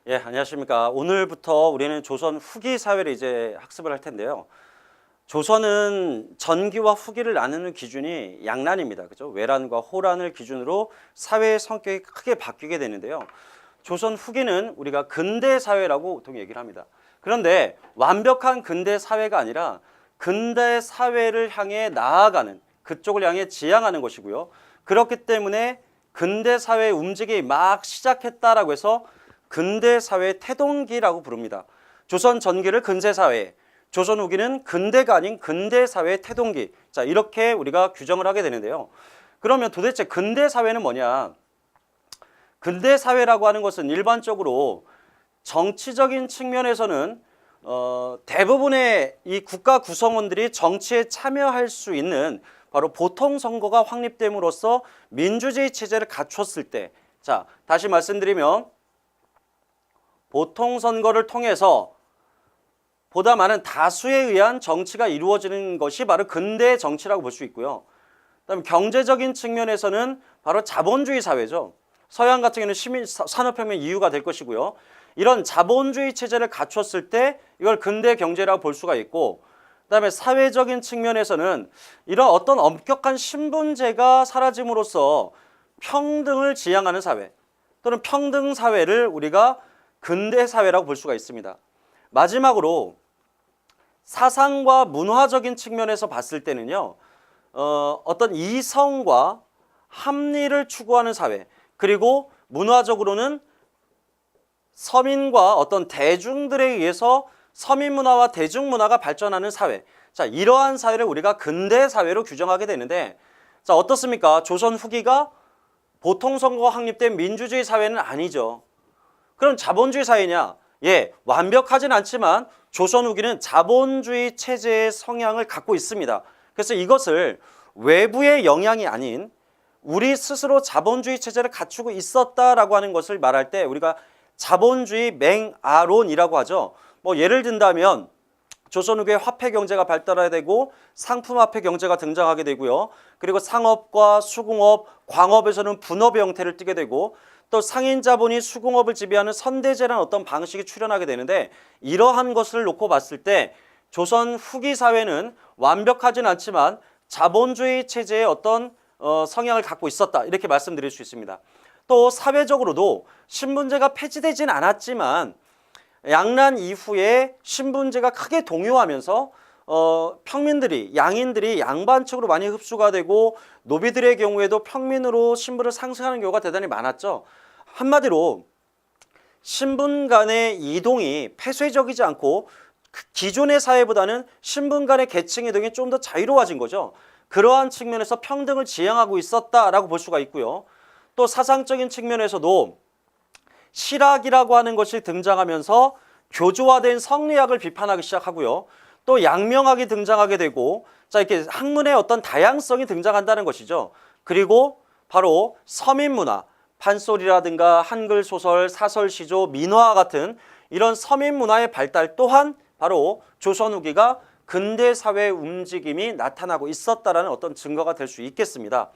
예, 안녕하십니까. 오늘부터 우리는 조선 후기 사회를 이제 학습을 할 텐데요. 조선은 전기와 후기를 나누는 기준이 양란입니다. 그죠? 외란과 호란을 기준으로 사회의 성격이 크게 바뀌게 되는데요. 조선 후기는 우리가 근대 사회라고 보통 얘기를 합니다. 그런데 완벽한 근대 사회가 아니라 근대 사회를 향해 나아가는, 그쪽을 향해 지향하는 것이고요. 그렇기 때문에 근대 사회의 움직임이 막 시작했다라고 해서 근대 사회의 태동기라고 부릅니다. 조선 전기를 근대 사회, 조선 후기는 근대가 아닌 근대 사회의 태동기. 자, 이렇게 우리가 규정을 하게 되는데요. 그러면 도대체 근대 사회는 뭐냐? 근대 사회라고 하는 것은 일반적으로 정치적인 측면에서는 대부분의 이 국가 구성원들이 정치에 참여할 수 있는 바로 보통선거가 확립됨으로써 민주주의 체제를 갖췄을 때, 자, 다시 말씀드리면 보통선거를 통해서 보다 많은 다수에 의한 정치가 이루어지는 것이 바로 근대 정치라고 볼 수 있고요. 그다음에 경제적인 측면에서는 바로 자본주의 사회죠. 서양 같은 경우는 시민 산업혁명 이유가 될 것이고요. 이런 자본주의 체제를 갖췄을 때 이걸 근대 경제라고 볼 수가 있고, 그다음에 사회적인 측면에서는 이런 어떤 엄격한 신분제가 사라짐으로써 평등을 지향하는 사회 또는 평등 사회를 우리가 근대 사회라고 볼 수가 있습니다. 마지막으로 사상과 문화적인 측면에서 봤을 때는요, 어떤 이성과 합리를 추구하는 사회, 그리고 문화적으로는 서민과 어떤 대중들에 의해서 서민 문화와 대중 문화가 발전하는 사회. 자, 이러한 사회를 우리가 근대 사회로 규정하게 되는데, 자, 어떻습니까? 조선 후기가 보통선거가 확립된 민주주의 사회는 아니죠. 그럼 자본주의 사회냐? 예, 완벽하진 않지만 조선 후기는 자본주의 체제의 성향을 갖고 있습니다. 그래서 이것을 외부의 영향이 아닌 우리 스스로 자본주의 체제를 갖추고 있었다라고 하는 것을 말할 때 우리가 자본주의 맹아론이라고 하죠. 뭐 예를 든다면 조선 후기의 화폐 경제가 발달해야 되고 상품화폐 경제가 등장하게 되고요. 그리고 상업과 수공업, 광업에서는 분업의 형태를 띠게 되고, 또 상인 자본이 수공업을 지배하는 선대제라는 어떤 방식이 출현하게 되는데, 이러한 것을 놓고 봤을 때 조선 후기 사회는 완벽하진 않지만 자본주의 체제의 어떤 성향을 갖고 있었다, 이렇게 말씀드릴 수 있습니다. 또 사회적으로도 신분제가 폐지되진 않았지만 양란 이후에 신분제가 크게 동요하면서 평민들이, 양인들이 양반측으로 많이 흡수가 되고 노비들의 경우에도 평민으로 신분을 상승하는 경우가 대단히 많았죠. 한마디로 신분 간의 이동이 폐쇄적이지 않고 기존의 사회보다는 신분 간의 계층 이동이 좀 더 자유로워진 거죠. 그러한 측면에서 평등을 지향하고 있었다라고 볼 수가 있고요. 또 사상적인 측면에서도 실학이라고 하는 것이 등장하면서 교조화된 성리학을 비판하기 시작하고요. 또 양명학이 등장하게 되고, 자, 이렇게 학문의 어떤 다양성이 등장한다는 것이죠. 그리고 바로 서민 문화, 판소리라든가 한글 소설, 사설 시조, 민화 같은 이런 서민 문화의 발달 또한 바로 조선 후기가 근대 사회의 움직임이 나타나고 있었다라는 어떤 증거가 될 수 있겠습니다.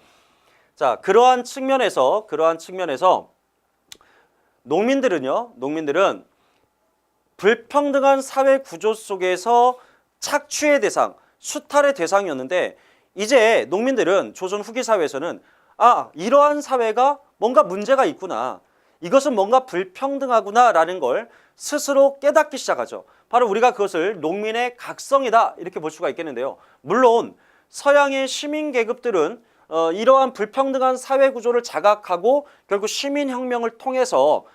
자, 그러한 측면에서 농민들은 불평등한 사회 구조 속에서 착취의 대상, 수탈의 대상이었는데, 이제 농민들은 조선 후기 사회에서는 이러한 사회가 뭔가 문제가 있구나, 이것은 뭔가 불평등하구나 라는 걸 스스로 깨닫기 시작하죠. 바로 우리가 그것을 농민의 각성이다, 이렇게 볼 수가 있겠는데요. 물론 서양의 시민 계급들은 이러한 불평등한 사회 구조를 자각하고 결국 시민혁명을 통해서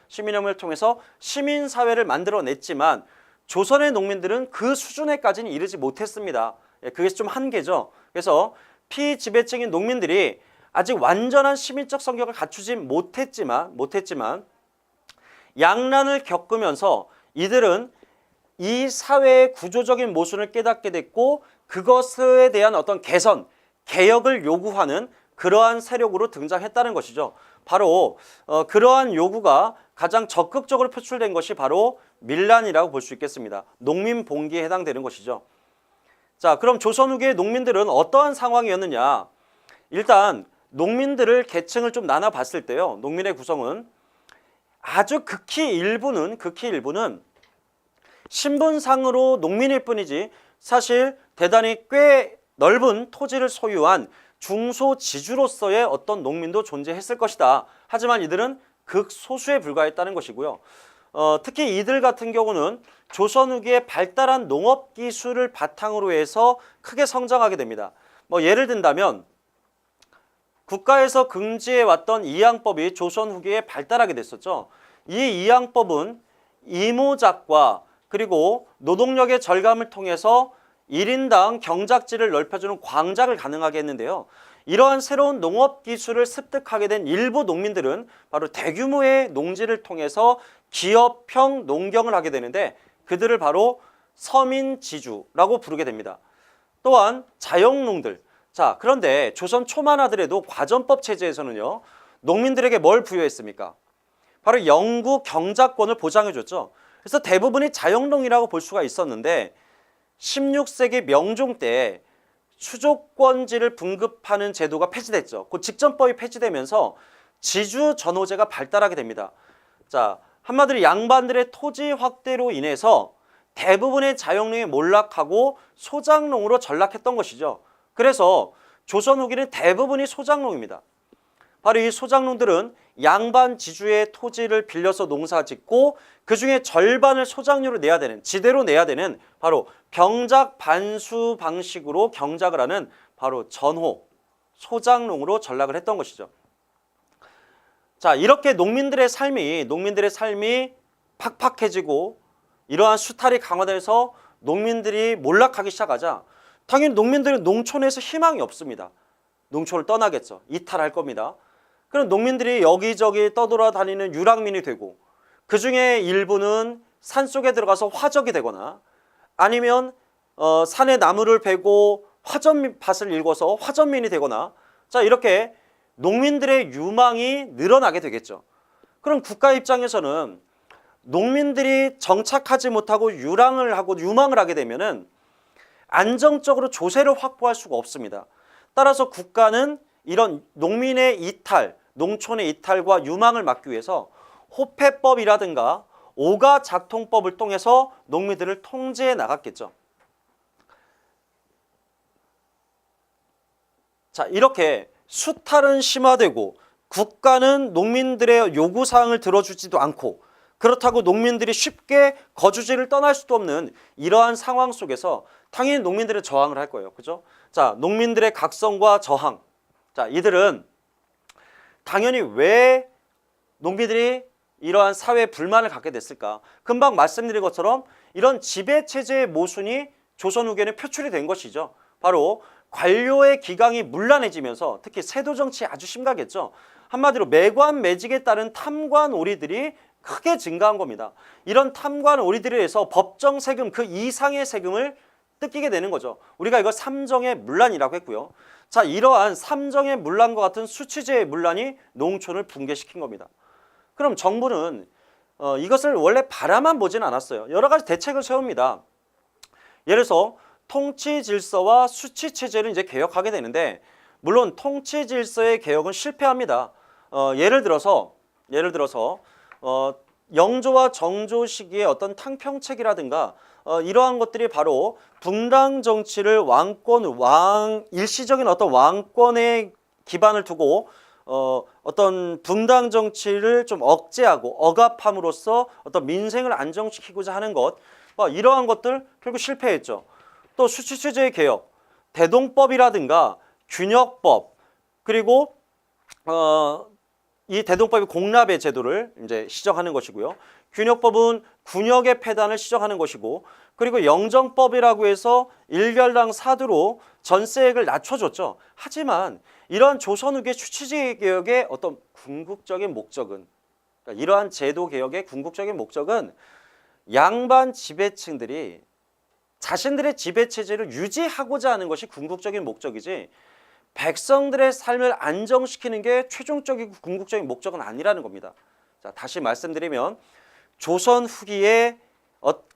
시민사회를 만들어냈지만 조선의 농민들은 그 수준에까지는 이르지 못했습니다. 그게 좀 한계죠. 그래서 피지배층인 농민들이 아직 완전한 시민적 성격을 갖추지 못했지만 양란을 겪으면서 이들은 이 사회의 구조적인 모순을 깨닫게 됐고, 그것에 대한 어떤 개선, 개혁을 요구하는 그러한 세력으로 등장했다는 것이죠. 바로 그러한 요구가 가장 적극적으로 표출된 것이 바로 밀란이라고 볼 수 있겠습니다. 농민 봉기에 해당되는 것이죠. 자, 그럼 조선 후기의 농민들은 어떠한 상황이었느냐? 일단 농민들을 계층을 좀 나눠 봤을 때요, 농민의 구성은 아주 극히 일부는 신분상으로 농민일 뿐이지 사실 대단히 꽤 넓은 토지를 소유한 중소지주로서의 어떤 농민도 존재했을 것이다. 하지만 이들은 극소수에 불과했다는 것이고요. 특히 이들 같은 경우는 조선 후기에 발달한 농업 기술을 바탕으로 해서 크게 성장하게 됩니다. 뭐 예를 든다면 국가에서 금지해 왔던 이양법이 조선 후기에 발달하게 됐었죠. 이 이양법은 이모작과 그리고 노동력의 절감을 통해서 1인당 경작지를 넓혀주는 광작을 가능하게 했는데요. 이러한 새로운 농업 기술을 습득하게 된 일부 농민들은 바로 대규모의 농지를 통해서 기업형 농경을 하게 되는데 그들을 바로 서민지주라고 부르게 됩니다. 또한 자영농들. 자, 그런데 조선 초만 하더라도 과전법 체제에서는요. 농민들에게 뭘 부여했습니까? 바로 영구 경작권을 보장해줬죠. 그래서 대부분이 자영농이라고 볼 수가 있었는데 16세기 명종 때 수족권지를 분급하는 제도가 폐지됐죠. 그 직전법이 폐지되면서 지주전호제가 발달하게 됩니다. 자, 한마디로 양반들의 토지 확대로 인해서 대부분의 자영농이 몰락하고 소작농으로 전락했던 것이죠. 그래서 조선 후기는 대부분이 소작농입니다. 바로 이 소작농들은 양반 지주의 토지를 빌려서 농사짓고 그중에 절반을 소작료로 내야 되는, 지대로 내야 되는 바로 병작 반수 방식으로 경작을 하는 바로 전호, 소작농으로 전락을 했던 것이죠. 자, 이렇게 농민들의 삶이 팍팍해지고 이러한 수탈이 강화돼서 농민들이 몰락하기 시작하자 당연히 농민들은 농촌에서 희망이 없습니다. 농촌을 떠나겠죠. 이탈할 겁니다. 그럼 농민들이 여기저기 떠돌아다니는 유랑민이 되고 그중에 일부는 산속에 들어가서 화적이 되거나 아니면 산에 나무를 베고 화전밭을 일궈서 화전민이 되거나 자 이렇게 농민들의 유망이 늘어나게 되겠죠. 그럼 국가 입장에서는 농민들이 정착하지 못하고 유망을 하게 되면은 안정적으로 조세를 확보할 수가 없습니다. 따라서 국가는 이런 농민의 이탈, 농촌의 이탈과 유망을 막기 위해서 호패법이라든가 오가작통법을 통해서 농민들을 통제해 나갔겠죠. 자, 이렇게 수탈은 심화되고 국가는 농민들의 요구사항을 들어주지도 않고 그렇다고 농민들이 쉽게 거주지를 떠날 수도 없는 이러한 상황 속에서 당연히 농민들은 저항을 할 거예요. 그죠? 자, 농민들의 각성과 저항. 자, 이들은 당연히 왜 농민들이 이러한 사회에 불만을 갖게 됐을까? 금방 말씀드린 것처럼 이런 지배체제의 모순이 조선 후기에는 표출이 된 것이죠. 바로 관료의 기강이 문란해지면서 특히 세도 정치에 아주 심각했죠. 한마디로 매관 매직에 따른 탐관 오리들이 크게 증가한 겁니다. 이런 탐관 오리들에 의해서 법정 세금 그 이상의 세금을 뜯기게 되는 거죠. 우리가 이걸 삼정의 문란이라고 했고요. 자, 이러한 삼정의 문란과 같은 수치제의 문란이 농촌을 붕괴시킨 겁니다. 그럼 정부는 이것을 원래 바라만 보진 않았어요. 여러 가지 대책을 세웁니다. 예를 들어서 통치 질서와 수치 체제를 이제 개혁하게 되는데 물론 통치 질서의 개혁은 실패합니다. 예를 들어서 영조와 정조 시기의 어떤 탕평책이라든가 이러한 것들이 바로 분당 정치를 일시적인 어떤 왕권의 기반을 두고 어떤 분당 정치를 좀 억제하고 억압함으로써 어떤 민생을 안정시키고자 하는 것 이러한 것들 결국 실패했죠. 또 수치체제의 개혁, 대동법이라든가 균역법 그리고 이 대동법이 공납의 제도를 이제 시정하는 것이고요. 균역법은 군역의 폐단을 시정하는 것이고 그리고 영정법이라고 해서 일결당 사두로 전세액을 낮춰줬죠. 하지만 이러한 조선 후기의 수치제 개혁의 어떤 궁극적인 목적은 그러니까 이러한 제도 개혁의 궁극적인 목적은 양반 지배층들이 자신들의 지배체제를 유지하고자 하는 것이 궁극적인 목적이지 백성들의 삶을 안정시키는 게 최종적이고 궁극적인 목적은 아니라는 겁니다. 자, 다시 말씀드리면 조선 후기에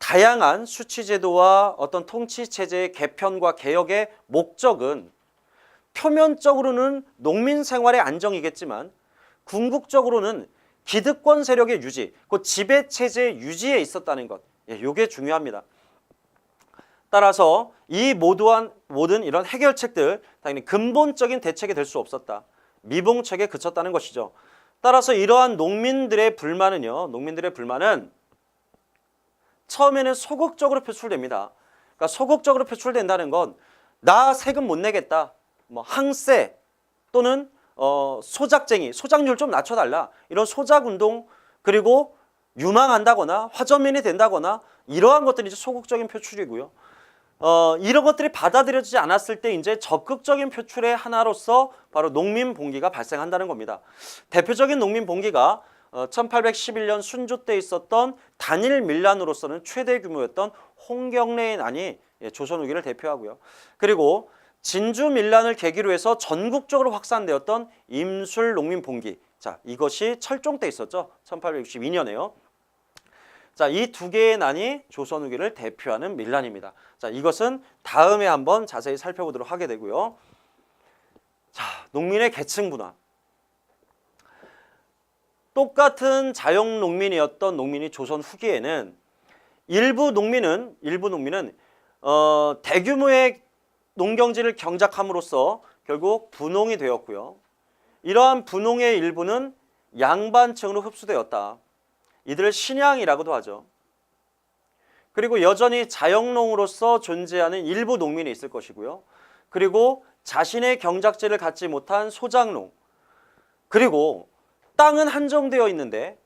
다양한 수치제도와 어떤 통치체제의 개편과 개혁의 목적은 표면적으로는 농민 생활의 안정이겠지만 궁극적으로는 기득권 세력의 유지, 그 지배 체제의 유지에 있었다는 것. 예, 이게 중요합니다. 따라서 이 모든 이런 해결책들 당연히 근본적인 대책이 될 수 없었다. 미봉책에 그쳤다는 것이죠. 따라서 이러한 농민들의 불만은 처음에는 소극적으로 표출됩니다. 그러니까 소극적으로 표출된다는 건 나 세금 못 내겠다, 뭐 항세 또는 소작쟁이, 소작률 좀 낮춰달라, 이런 소작운동, 그리고 유망한다거나 화전민이 된다거나 이러한 것들이 이제 소극적인 표출이고요. 이런 것들이 받아들여지지 않았을 때 이제 적극적인 표출의 하나로서 바로 농민봉기가 발생한다는 겁니다. 대표적인 농민봉기가 1811년 순조 때 있었던 단일 밀란으로서는 최대 규모였던 홍경래의 난이 조선 후기를 대표하고요. 그리고 진주 밀란을 계기로 해서 전국적으로 확산되었던 임술 농민봉기. 자, 이것이 철종 때 있었죠. 1862년에요. 자, 이 두 개의 난이 조선 후기를 대표하는 밀란입니다. 자, 이것은 다음에 한번 자세히 살펴보도록 하게 되고요. 자, 농민의 계층 분화. 똑같은 자영 농민이었던 농민이 조선 후기에는 일부 농민은 대규모의 농경지를 경작함으로써 결국 분홍이 되었고요. 이러한 분홍의 일부는 양반층으로 흡수되었다. 이들을 신양이라고도 하죠. 그리고 여전히 자영농으로서 존재하는 일부 농민이 있을 것이고요. 그리고 자신의 경작지를 갖지 못한 소작농, 그리고 땅은 한정되어 있는데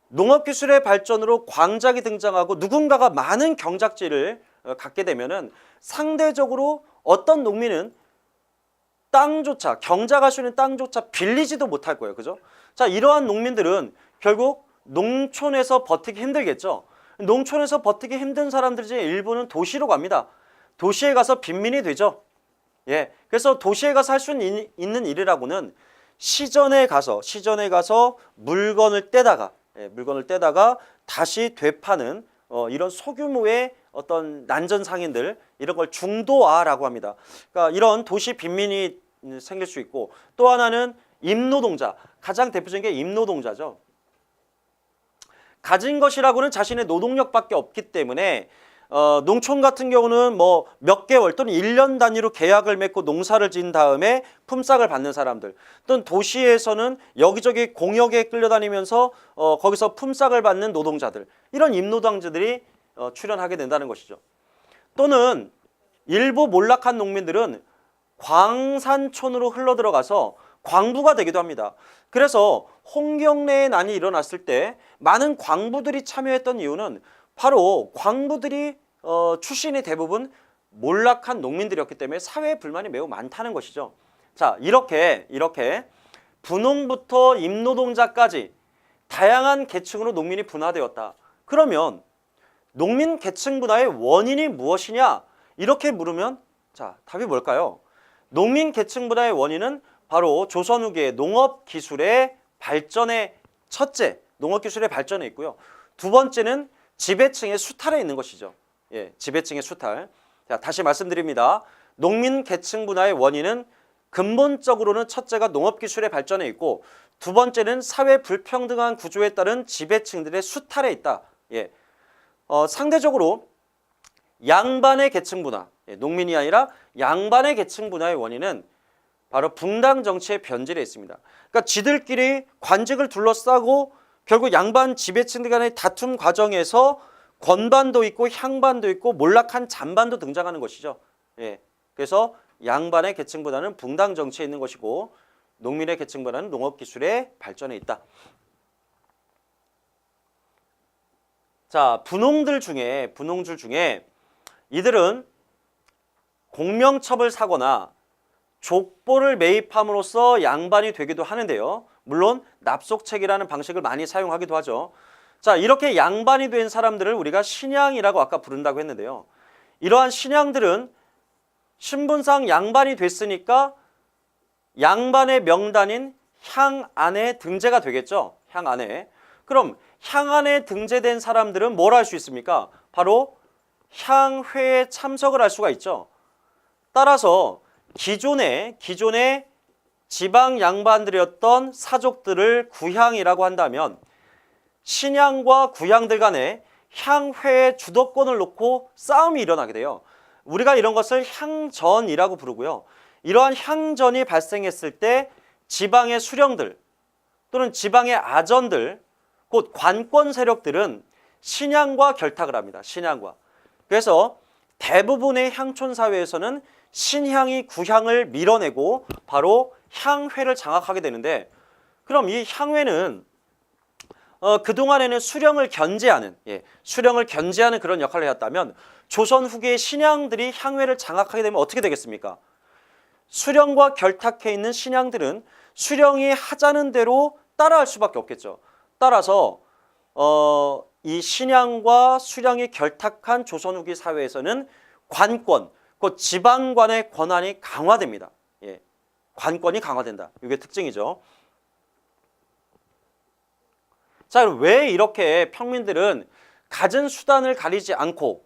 농업기술의 발전으로 광작이 등장하고 누군가가 많은 경작지를 갖게 되면은 상대적으로 어떤 농민은 땅조차, 경작할 수 있는 땅조차 빌리지도 못할 거예요. 그죠? 자, 이러한 농민들은 결국 농촌에서 버티기 힘들겠죠. 농촌에서 버티기 힘든 사람들 중에 일부는 도시로 갑니다. 도시에 가서 빈민이 되죠. 예, 그래서 도시에 가서 할 수 있는 일이라고는 시전에 가서 물건을 떼다가 다시 되파는 이런 소규모의 어떤 난전상인들, 이런 걸 중도화라고 합니다. 그러니까 이런 도시 빈민이 생길 수 있고, 또 하나는 임노동자, 가장 대표적인 게 임노동자죠. 가진 것이라고는 자신의 노동력밖에 없기 때문에 농촌 같은 경우는 뭐 몇 개월 또는 1년 단위로 계약을 맺고 농사를 지은 다음에 품삯을 받는 사람들, 또는 도시에서는 여기저기 공역에 끌려다니면서 거기서 품삯을 받는 노동자들, 이런 임노동자들이 출현하게 된다는 것이죠. 또는 일부 몰락한 농민들은 광산촌으로 흘러들어가서 광부가 되기도 합니다. 그래서 홍경래의 난이 일어났을 때 많은 광부들이 참여했던 이유는 바로 광부들이 출신이 대부분 몰락한 농민들이었기 때문에 사회의 불만이 매우 많다는 것이죠. 자, 이렇게 분홍부터 임노동자까지 다양한 계층으로 농민이 분화되었다. 그러면 농민 계층 분화의 원인이 무엇이냐? 이렇게 물으면 자, 답이 뭘까요? 농민 계층 분화의 원인은 바로 조선 후기의 농업기술의 발전의 첫째, 농업기술의 발전에 있고요. 두 번째는 지배층의 수탈에 있는 것이죠. 예, 지배층의 수탈. 자, 다시 말씀드립니다. 농민 계층 분화의 원인은 근본적으로는 첫째가 농업기술의 발전에 있고, 두 번째는 사회 불평등한 구조에 따른 지배층들의 수탈에 있다. 예, 상대적으로 양반의 계층 분화, 예, 농민이 아니라 양반의 계층 분화의 원인은 바로 붕당 정치의 변질에 있습니다. 그러니까 지들끼리 관직을 둘러싸고 결국 양반 지배층들 간의 다툼 과정에서 권반도 있고 향반도 있고 몰락한 잔반도 등장하는 것이죠. 예, 그래서 양반의 계층보다는 붕당 정치에 있는 것이고, 농민의 계층보다는 농업기술의 발전에 있다. 자, 분홍줄 중에 이들은 공명첩을 사거나 족보를 매입함으로써 양반이 되기도 하는데요. 물론 납속책이라는 방식을 많이 사용하기도 하죠. 자, 이렇게 양반이 된 사람들을 우리가 신양이라고 아까 부른다고 했는데요. 이러한 신양들은 신분상 양반이 됐으니까 양반의 명단인 향안에 등재가 되겠죠. 향안에. 그럼 향안에 등재된 사람들은 뭘 할 수 있습니까? 바로 향회에 참석을 할 수가 있죠. 따라서 기존의 지방 양반들이었던 사족들을 구향이라고 한다면 신향과 구향들 간에 향회의 주도권을 놓고 싸움이 일어나게 돼요. 우리가 이런 것을 향전이라고 부르고요. 이러한 향전이 발생했을 때 지방의 수령들 또는 지방의 아전들, 곧 관권 세력들은 신향과 결탁을 합니다. 신향과. 그래서 대부분의 향촌 사회에서는 신향이 구향을 밀어내고 바로 향회를 장악하게 되는데, 그럼 이 향회는 그동안에는 수령을 견제하는, 수령을 견제하는 그런 역할을 해왔다면 조선 후기의 신향들이 향회를 장악하게 되면 어떻게 되겠습니까? 수령과 결탁해 있는 신향들은 수령이 하자는 대로 따라할 수밖에 없겠죠. 따라서 이 신향과 수령이 결탁한 조선 후기 사회에서는 관권, 곧 지방관의 권한이 강화됩니다. 관권이 강화된다. 이게 특징이죠. 자, 그럼 왜 이렇게 평민들은 갖은 수단을 가리지 않고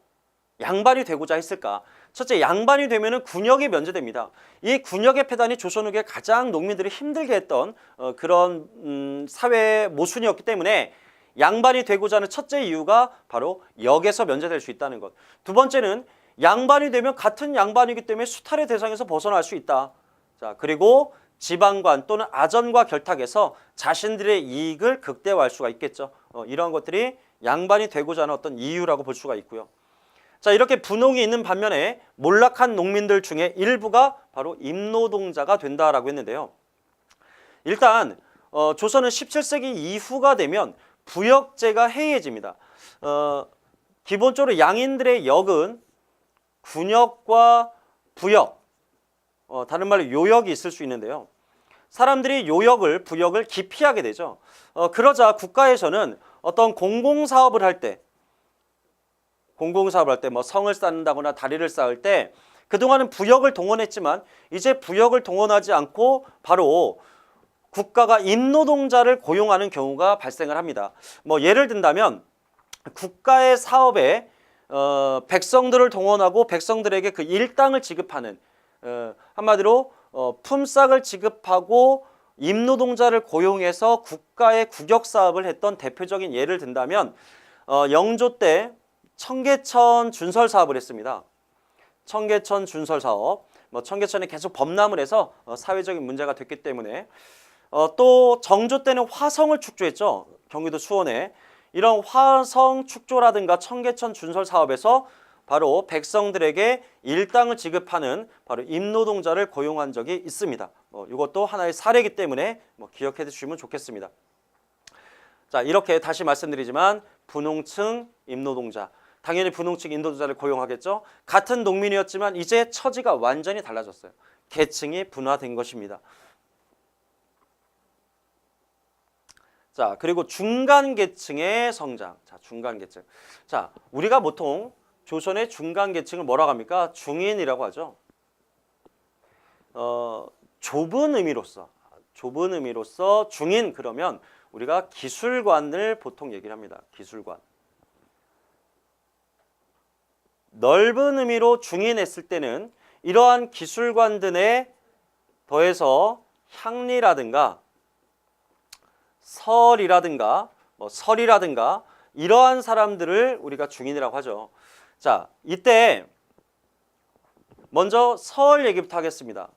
양반이 되고자 했을까? 첫째, 양반이 되면은 군역이 면제됩니다. 이 군역의 폐단이 조선 후기에 가장 농민들이 힘들게 했던 그런 사회 모순이었기 때문에 양반이 되고자 하는 첫째 이유가 바로 역에서 면제될 수 있다는 것. 두 번째는 양반이 되면 같은 양반이기 때문에 수탈의 대상에서 벗어날 수 있다. 자, 그리고 지방관 또는 아전과 결탁해서 자신들의 이익을 극대화할 수가 있겠죠. 이런 것들이 양반이 되고자 하는 어떤 이유라고 볼 수가 있고요. 자, 이렇게 분홍이 있는 반면에 몰락한 농민들 중에 일부가 바로 임노동자가 된다라고 했는데요. 일단 조선은 17세기 이후가 되면 부역제가 해이해집니다. 기본적으로 양인들의 역은 군역과 부역, 다른 말로 요역이 있을 수 있는데요. 사람들이 요역을, 부역을 기피하게 되죠. 그러자 국가에서는 어떤 공공사업을 할 때 뭐 성을 쌓는다거나 다리를 쌓을 때 그동안은 부역을 동원했지만 이제 부역을 동원하지 않고 바로 국가가 임노동자를 고용하는 경우가 발생을 합니다. 뭐 예를 든다면 국가의 사업에 백성들을 동원하고 백성들에게 그 일당을 지급하는, 한마디로 품삯을 지급하고 임노동자를 고용해서 국가의 국역사업을 했던 대표적인 예를 든다면 영조 때 청계천 준설 사업을 했습니다. 청계천 준설 사업, 청계천이 계속 범람을 해서 사회적인 문제가 됐기 때문에, 또 정조 때는 화성을 축조했죠. 경기도 수원에. 이런 화성 축조라든가 청계천 준설 사업에서 바로 백성들에게 일당을 지급하는 바로 임노동자를 고용한 적이 있습니다. 이것도 하나의 사례이기 때문에 기억해 두시면 좋겠습니다. 자, 이렇게 다시 말씀드리지만 분홍층 임노동자, 당연히 분홍층 임노동자를 고용하겠죠. 같은 농민이었지만 이제 처지가 완전히 달라졌어요. 계층이 분화된 것입니다. 자, 그리고 중간 계층의 성장. 자, 중간 계층. 자, 우리가 보통 조선의 중간 계층을 뭐라고 합니까? 중인이라고 하죠. 좁은 의미로서 중인, 그러면 우리가 기술관을 보통 얘기를 합니다. 기술관. 넓은 의미로 중인했을 때는 이러한 기술관들에 더해서 향리라든가 설이라든가 설이라든가 이러한 사람들을 우리가 중인이라고 하죠. 자, 이때 먼저 설 얘기부터 하겠습니다.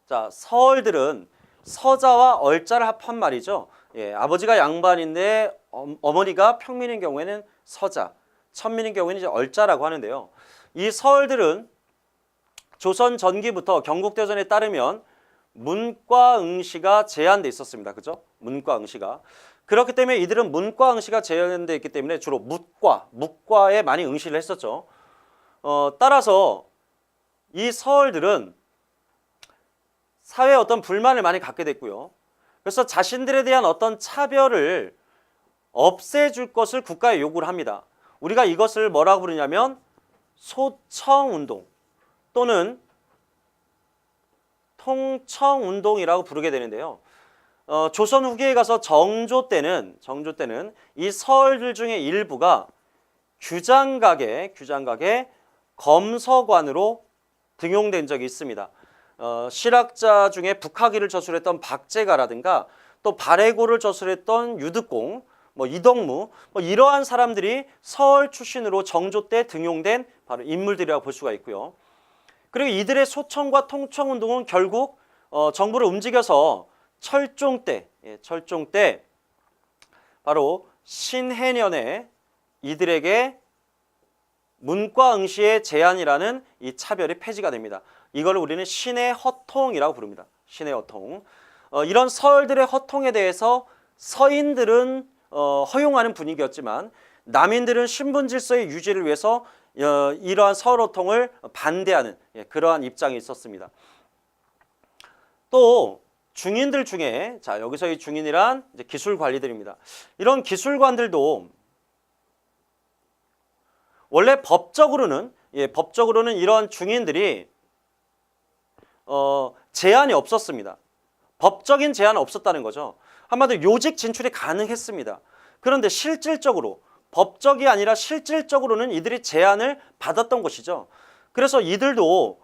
자, 설들은 서자와 얼자를 합한 말이죠. 아버지가 양반인데 어머니가 평민인 경우에는 서자, 천민인 경우에는 이제 얼자라고 하는데요. 이 설들은 조선 전기부터 경국대전에 따르면 문과 응시가 제한돼 있었습니다. 그죠? 문과 응시가. 그렇기 때문에 이들은 문과 응시가 제한돼 있기 때문에 주로 묵과에 많이 응시를 했었죠. 따라서 이 서얼들은 사회에 어떤 불만을 많이 갖게 됐고요. 그래서 자신들에 대한 어떤 차별을 없애줄 것을 국가에 요구를 합니다. 우리가 이것을 뭐라고 부르냐면 소청운동 또는 통청운동이라고 부르게 되는데요. 조선 후기에 가서 정조 때는 이 서얼들 중에 일부가 규장각에 검서관으로 등용된 적이 있습니다. 실학자 중에 북학위를 저술했던 박제가라든가 또 발해고를 저술했던 유득공, 뭐 이덕무, 뭐 이러한 사람들이 서울 출신으로 정조 때 등용된 바로 인물들이라고 볼 수가 있고요. 그리고 이들의 소청과 통청운동은 결국 정부를 움직여서 철종 때 바로 신해년에 이들에게 문과응시의 제한이라는 이 차별이 폐지가 됩니다. 이걸 우리는 신의 허통이라고 부릅니다. 신의 허통. 이런 서얼들의 허통에 대해서 서인들은 허용하는 분위기였지만 남인들은 신분 질서의 유지를 위해서 이러한 서얼 허통을 반대하는 그러한 입장이 있었습니다. 또 중인들 중에 자 여기서 이 중인이란 이제 기술 관리들입니다. 이런 기술관들도 원래 법적으로는 이런 중인들이 제한이 없었습니다. 법적인 제한은 없었다는 거죠. 한마디로 요직 진출이 가능했습니다. 그런데 실질적으로 법적이 아니라 실질적으로는 이들이 제한을 받았던 것이죠. 그래서 이들도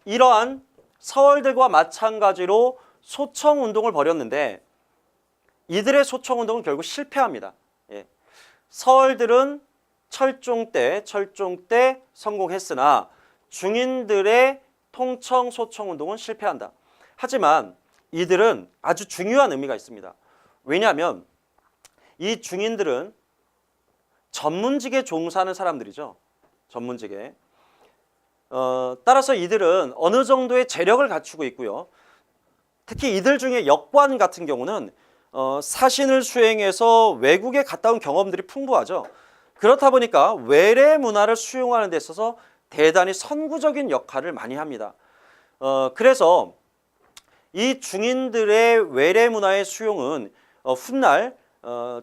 이러한 서얼들과 마찬가지로 소청운동을 벌였는데 이들의 소청운동은 결국 실패합니다. 서얼들은 철종 때 성공했으나 중인들의 통청 소청운동은 실패한다. 하지만 이들은 아주 중요한 의미가 있습니다. 왜냐하면 이 중인들은 전문직에 종사하는 사람들이죠. 전문직에. 따라서 이들은 어느 정도의 재력을 갖추고 있고요. 특히 이들 중에 역관 같은 경우는 사신을 수행해서 외국에 갔다 온 경험들이 풍부하죠. 그렇다 보니까 외래 문화를 수용하는 데 있어서 대단히 선구적인 역할을 많이 합니다. 그래서 이 중인들의 외래 문화의 수용은 훗날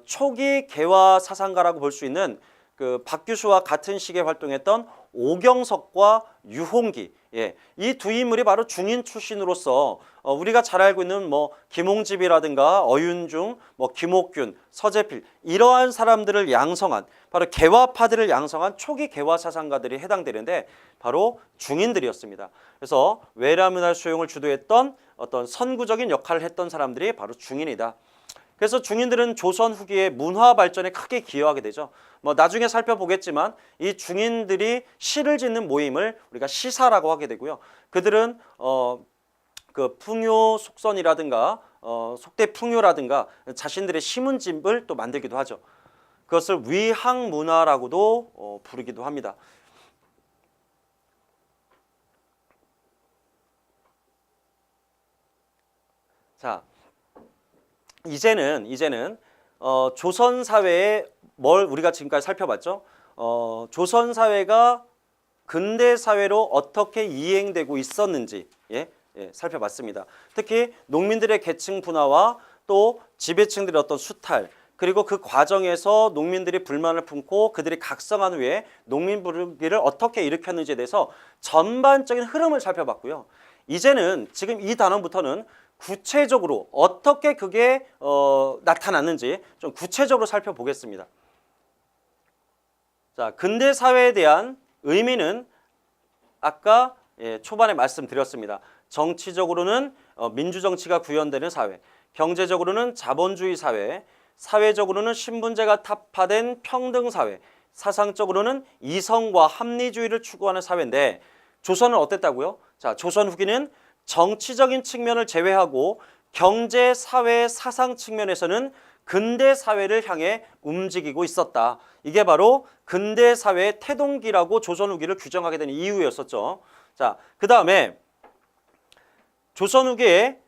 초기 개화 사상가라고 볼 수 있는 그 박규수와 같은 시기에 활동했던 오경석과 유홍기, 이 두 인물이 바로 중인 출신으로서 우리가 잘 알고 있는 뭐 김홍집이라든가 어윤중, 뭐 김옥균, 서재필 이러한 사람들을 양성한 바로 개화파들을 양성한 초기 개화 사상가들이 해당되는데 바로 중인들이었습니다. 그래서 외래문화 수용을 주도했던 어떤 선구적인 역할을 했던 사람들이 바로 중인이다. 그래서 중인들은 조선 후기의 문화 발전에 크게 기여하게 되죠. 뭐 나중에 살펴보겠지만 이 중인들이 시를 짓는 모임을 우리가 시사라고 하게 되고요. 그들은 그 풍요 속선이라든가 속대풍요라든가 자신들의 시문집을 또 만들기도 하죠. 그것을 위항문화라고도 부르기도 합니다. 자, 이제는 조선 사회에 뭘 우리가 지금까지 살펴봤죠? 조선 사회가 근대 사회로 어떻게 이행되고 있었는지 살펴봤습니다. 특히 농민들의 계층 분화와 또 지배층들의 어떤 수탈, 그리고 그 과정에서 농민들이 불만을 품고 그들이 각성한 후에 농민불기를 어떻게 일으켰는지에 대해서 전반적인 흐름을 살펴봤고요. 이제는 지금 이 단원부터는 구체적으로 어떻게 그게 나타났는지 좀 구체적으로 살펴보겠습니다. 자, 근대 사회에 대한 의미는 아까 초반에 말씀드렸습니다. 정치적으로는 민주정치가 구현되는 사회, 경제적으로는 자본주의 사회, 사회적으로는 신분제가 타파된 평등사회, 사상적으로는 이성과 합리주의를 추구하는 사회인데 조선은 어땠다고요? 자, 조선 후기는 정치적인 측면을 제외하고 경제, 사회, 사상 측면에서는 근대 사회를 향해 움직이고 있었다. 이게 바로 근대 사회의 태동기라고 조선 후기를 규정하게 된 이유였었죠. 자, 그 다음에 조선 후기의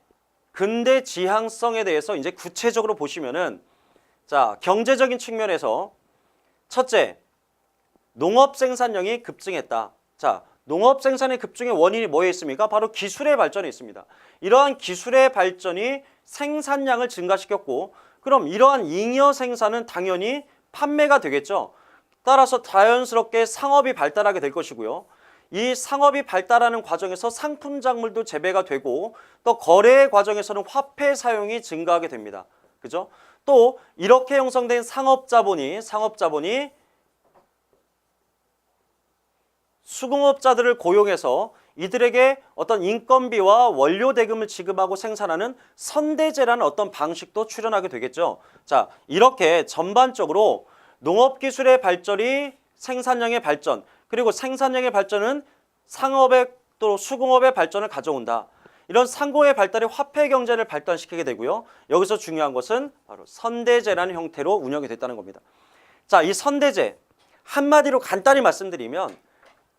근대 지향성에 대해서 이제 구체적으로 보시면은 자, 경제적인 측면에서 첫째, 농업 생산량이 급증했다. 자, 농업 생산의 급증의 원인이 뭐에 있습니까? 바로 기술의 발전에 있습니다. 이러한 기술의 발전이 생산량을 증가시켰고 그럼 이러한 잉여 생산은 당연히 판매가 되겠죠. 따라서 자연스럽게 상업이 발달하게 될 것이고요. 이 상업이 발달하는 과정에서 상품 작물도 재배가 되고 또 거래 과정에서는 화폐 사용이 증가하게 됩니다. 그죠? 또 이렇게 형성된 상업자본이 수공업자들을 고용해서 이들에게 어떤 인건비와 원료 대금을 지급하고 생산하는 선대제라는 어떤 방식도 출현하게 되겠죠. 자, 이렇게 전반적으로 농업기술의 발전이 생산량의 발전, 그리고 생산량의 발전은 상업의 또 수공업의 발전을 가져온다. 이런 상공의 발달이 화폐 경제를 발달시키게 되고요. 여기서 중요한 것은 바로 선대제라는 형태로 운영이 됐다는 겁니다. 자, 이 선대제 한마디로 간단히 말씀드리면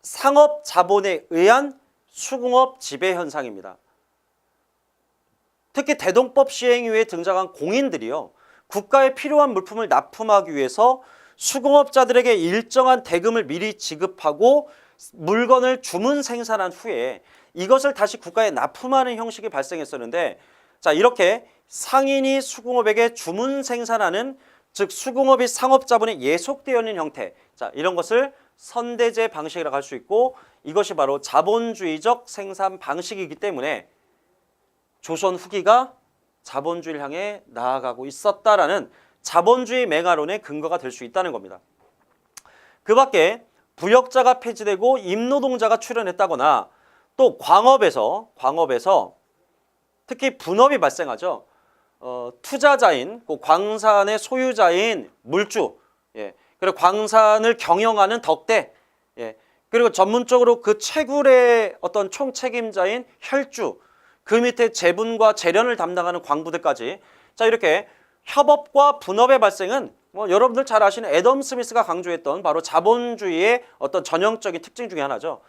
상업 자본에 의한 수공업 지배 현상입니다. 특히 대동법 시행 이후에 등장한 공인들이요. 국가에 필요한 물품을 납품하기 위해서 수공업자들에게 일정한 대금을 미리 지급하고 물건을 주문 생산한 후에 이것을 다시 국가에 납품하는 형식이 발생했었는데, 자, 이렇게 상인이 수공업에게 주문 생산하는, 즉 수공업이 상업자본에 예속되어 있는 형태, 자, 이런 것을 선대제 방식이라고 할 수 있고, 이것이 바로 자본주의적 생산 방식이기 때문에 조선 후기가 자본주의를 향해 나아가고 있었다라는 자본주의 맹아론의 근거가 될 수 있다는 겁니다. 그 밖에 부역자가 폐지되고 임노동자가 출현했다거나 또 광업에서 특히 분업이 발생하죠. 투자자인, 광산의 소유자인 물주, 예, 그리고 광산을 경영하는 덕대, 예, 그리고 전문적으로 그 채굴의 어떤 총책임자인 혈주, 그 밑에 재분과 재련을 담당하는 광부들까지, 자, 이렇게 협업과 분업의 발생은 여러분들 잘 아시는 애덤 스미스가 강조했던 바로 자본주의의 어떤 전형적인 특징 중에 하나죠.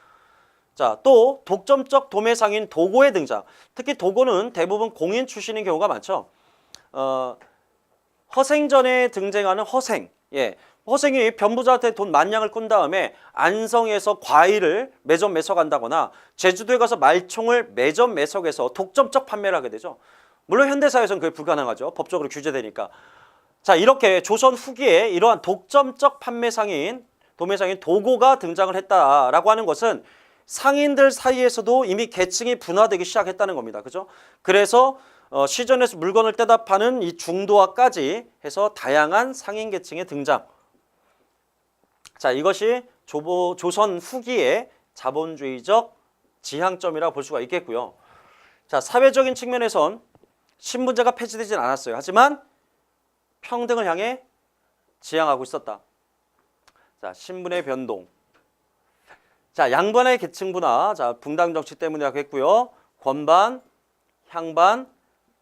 자, 또 독점적 도매상인 도고의 등장. 특히 도고는 대부분 공인 출신인 경우가 많죠. 허생전에 등장하는 허생. 예. 허생이 변부자한테 돈 만냥을 꾼 다음에 안성에서 과일을 매점 매석한다거나 제주도에 가서 말총을 매점 매석해서 독점적 판매를 하게 되죠. 물론 현대사회에서는 그게 불가능하죠. 법적으로 규제되니까. 자, 이렇게 조선 후기에 이러한 독점적 판매상인, 도매상인 도고가 등장을 했다라고 하는 것은 상인들 사이에서도 이미 계층이 분화되기 시작했다는 겁니다. 그죠? 그래서 시전에서 물건을 떼다 파는 이 중도화까지 해서 다양한 상인 계층의 등장. 자, 이것이 조선 후기의 자본주의적 지향점이라고 볼 수가 있겠고요. 자, 사회적인 측면에선 신분제가 폐지되진 않았어요. 하지만 평등을 향해 지향하고 있었다. 자, 신분의 변동. 자, 양반의 계층 분화. 자, 붕당 정치 때문이라고 했고요. 권반, 향반,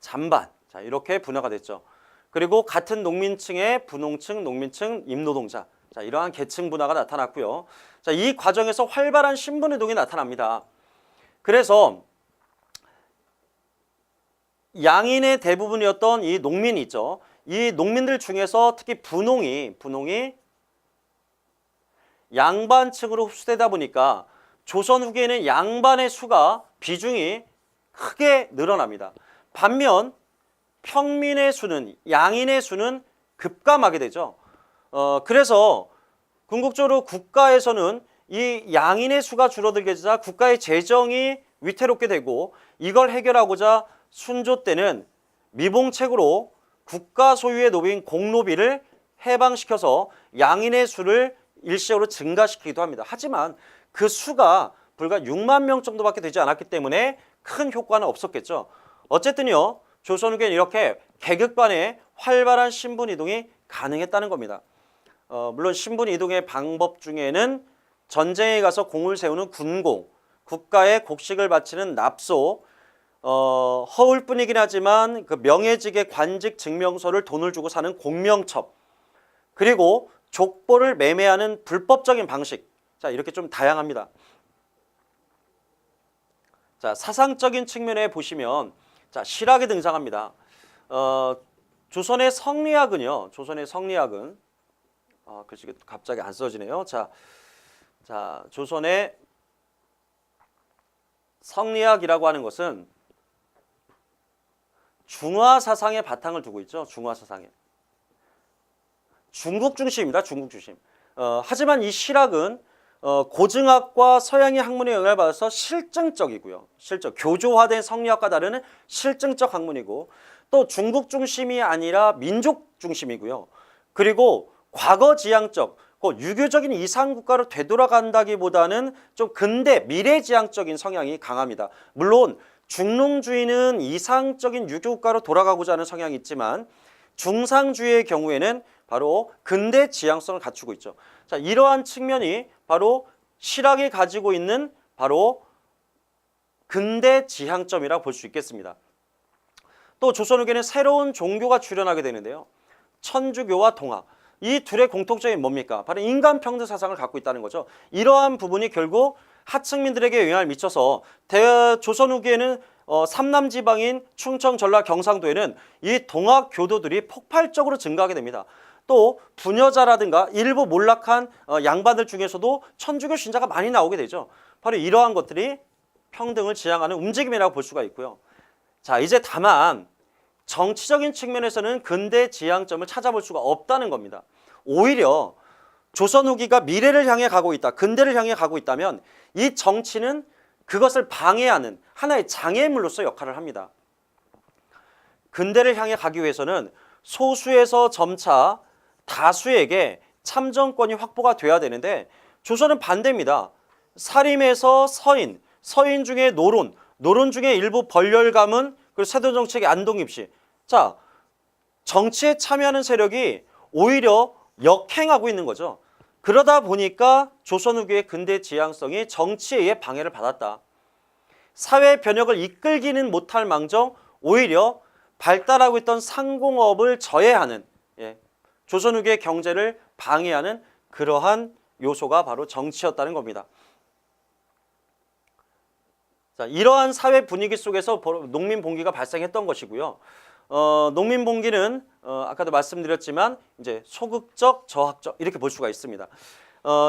잔반. 자, 이렇게 분화가 됐죠. 그리고 같은 농민층의 분홍층, 농민층, 임노동자. 자, 이러한 계층 분화가 나타났고요. 자, 이 과정에서 활발한 신분이동이 나타납니다. 그래서 양인의 대부분이었던 이 농민이 있죠. 이 농민들 중에서 특히 분홍이 양반층으로 흡수되다 보니까 조선 후기에는 양반의 수가 비중이 크게 늘어납니다. 반면 평민의 수는, 양인의 수는 급감하게 되죠. 그래서 궁극적으로 국가에서는 이 양인의 수가 줄어들게 되자 국가의 재정이 위태롭게 되고, 이걸 해결하고자 순조 때는 미봉책으로 국가 소유의 노비인 공노비를 해방시켜서 양인의 수를 일시적으로 증가시키기도 합니다. 하지만 그 수가 불과 6만 명 정도밖에 되지 않았기 때문에 큰 효과는 없었겠죠. 어쨌든요, 조선 후기에는 이렇게 계급 간의 활발한 신분 이동이 가능했다는 겁니다. 물론 신분 이동의 방법 중에는 전쟁에 가서 공을 세우는 군공, 국가에 곡식을 바치는 납소, 허울뿐이긴 하지만 그 명예직의 관직 증명서를 돈을 주고 사는 공명첩, 그리고 족보를 매매하는 불법적인 방식. 자, 이렇게 좀 다양합니다. 자, 사상적인 측면에 보시면, 자, 실학이 등장합니다. 조선의 성리학은요. 글씨가 갑자기 안 써지네요. 자, 조선의 성리학이라고 하는 것은 중화 사상의 바탕을 두고 있죠. 중화 사상에. 중국 중심입니다. 중국 중심. 하지만 이 실학은 고증학과 서양의 학문의 영향을 받아서 실증적이고요. 교조화된 성리학과 다르는 실증적 학문이고, 또 중국 중심이 아니라 민족 중심이고요. 그리고 과거 지향적, 그 유교적인 이상 국가로 되돌아간다기보다는 좀 근대 미래지향적인 성향이 강합니다. 물론 중농주의는 이상적인 유교 국가로 돌아가고자 하는 성향이 있지만 중상주의의 경우에는 바로 근대 지향성을 갖추고 있죠. 자, 이러한 측면이 바로 실학이 가지고 있는 바로 근대 지향점이라고 볼 수 있겠습니다. 또 조선 후기에는 새로운 종교가 출현하게 되는데요. 천주교와 동학. 이 둘의 공통점이 뭡니까? 바로 인간평등 사상을 갖고 있다는 거죠. 이러한 부분이 결국 하층민들에게 영향을 미쳐서 조선 후기에는 삼남 지방인 충청, 전라, 경상도에는 이 동학 교도들이 폭발적으로 증가하게 됩니다. 또 부녀자라든가 일부 몰락한 양반들 중에서도 천주교 신자가 많이 나오게 되죠. 바로 이러한 것들이 평등을 지향하는 움직임이라고 볼 수가 있고요. 자, 이제 다만 정치적인 측면에서는 근대 지향점을 찾아볼 수가 없다는 겁니다. 오히려 조선 후기가 미래를 향해 가고 있다, 근대를 향해 가고 있다면 이 정치는 그것을 방해하는 하나의 장애물로서 역할을 합니다. 근대를 향해 가기 위해서는 소수에서 점차 다수에게 참정권이 확보가 돼야 되는데 조선은 반대입니다. 사림에서 서인, 서인 중에 노론, 노론 중에 일부 벌열 가문, 그리고 세도정책의 안동입시. 자, 정치에 참여하는 세력이 오히려 역행하고 있는 거죠. 그러다 보니까 조선 후기의 근대 지향성이 정치에 의해 방해를 받았다. 사회 변혁을 이끌기는 못할 망정 오히려 발달하고 있던 상공업을 저해하는, 조선 후기의 경제를 방해하는 그러한 요소가 바로 정치였다는 겁니다. 자, 이러한 사회 분위기 속에서 농민봉기가 발생했던 것이고요. 농민봉기는 아까도 말씀드렸지만 이제 소극적, 저학적 이렇게 볼 수가 있습니다.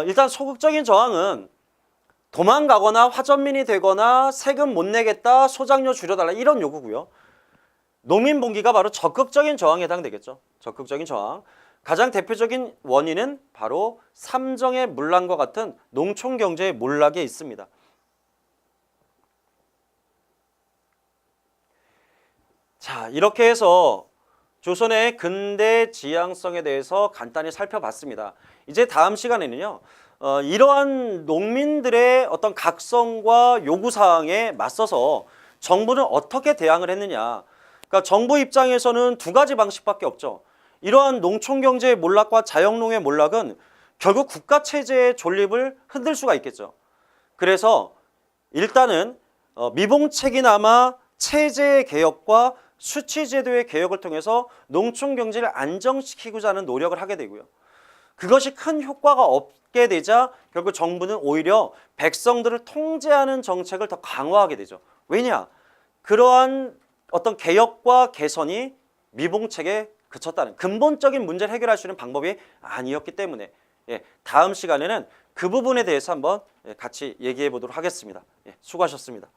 일단 소극적인 저항은 도망가거나 화전민이 되거나 세금 못 내겠다, 소장료 줄여달라 이런 요구고요. 농민봉기가 바로 적극적인 저항에 해당되겠죠. 적극적인 저항. 가장 대표적인 원인은 바로 삼정의 문란과 같은 농촌경제의 몰락에 있습니다. 자, 이렇게 해서 조선의 근대 지향성에 대해서 간단히 살펴봤습니다. 이제 다음 시간에는요, 이러한 농민들의 어떤 각성과 요구사항에 맞서서 정부는 어떻게 대항을 했느냐. 그러니까 정부 입장에서는 두 가지 방식밖에 없죠. 이러한 농촌경제의 몰락과 자영농의 몰락은 결국 국가체제의 존립을 흔들 수가 있겠죠. 그래서 일단은 미봉책이나마 체제의 개혁과 수치제도의 개혁을 통해서 농촌경제를 안정시키고자 하는 노력을 하게 되고요. 그것이 큰 효과가 없게 되자 결국 정부는 오히려 백성들을 통제하는 정책을 더 강화하게 되죠. 왜냐? 그러한 어떤 개혁과 개선이 미봉책에 그쳤다는 근본적인 문제를 해결할 수 있는 방법이 아니었기 때문에 다음 시간에는 그 부분에 대해서 한번 같이 얘기해 보도록 하겠습니다. 수고하셨습니다.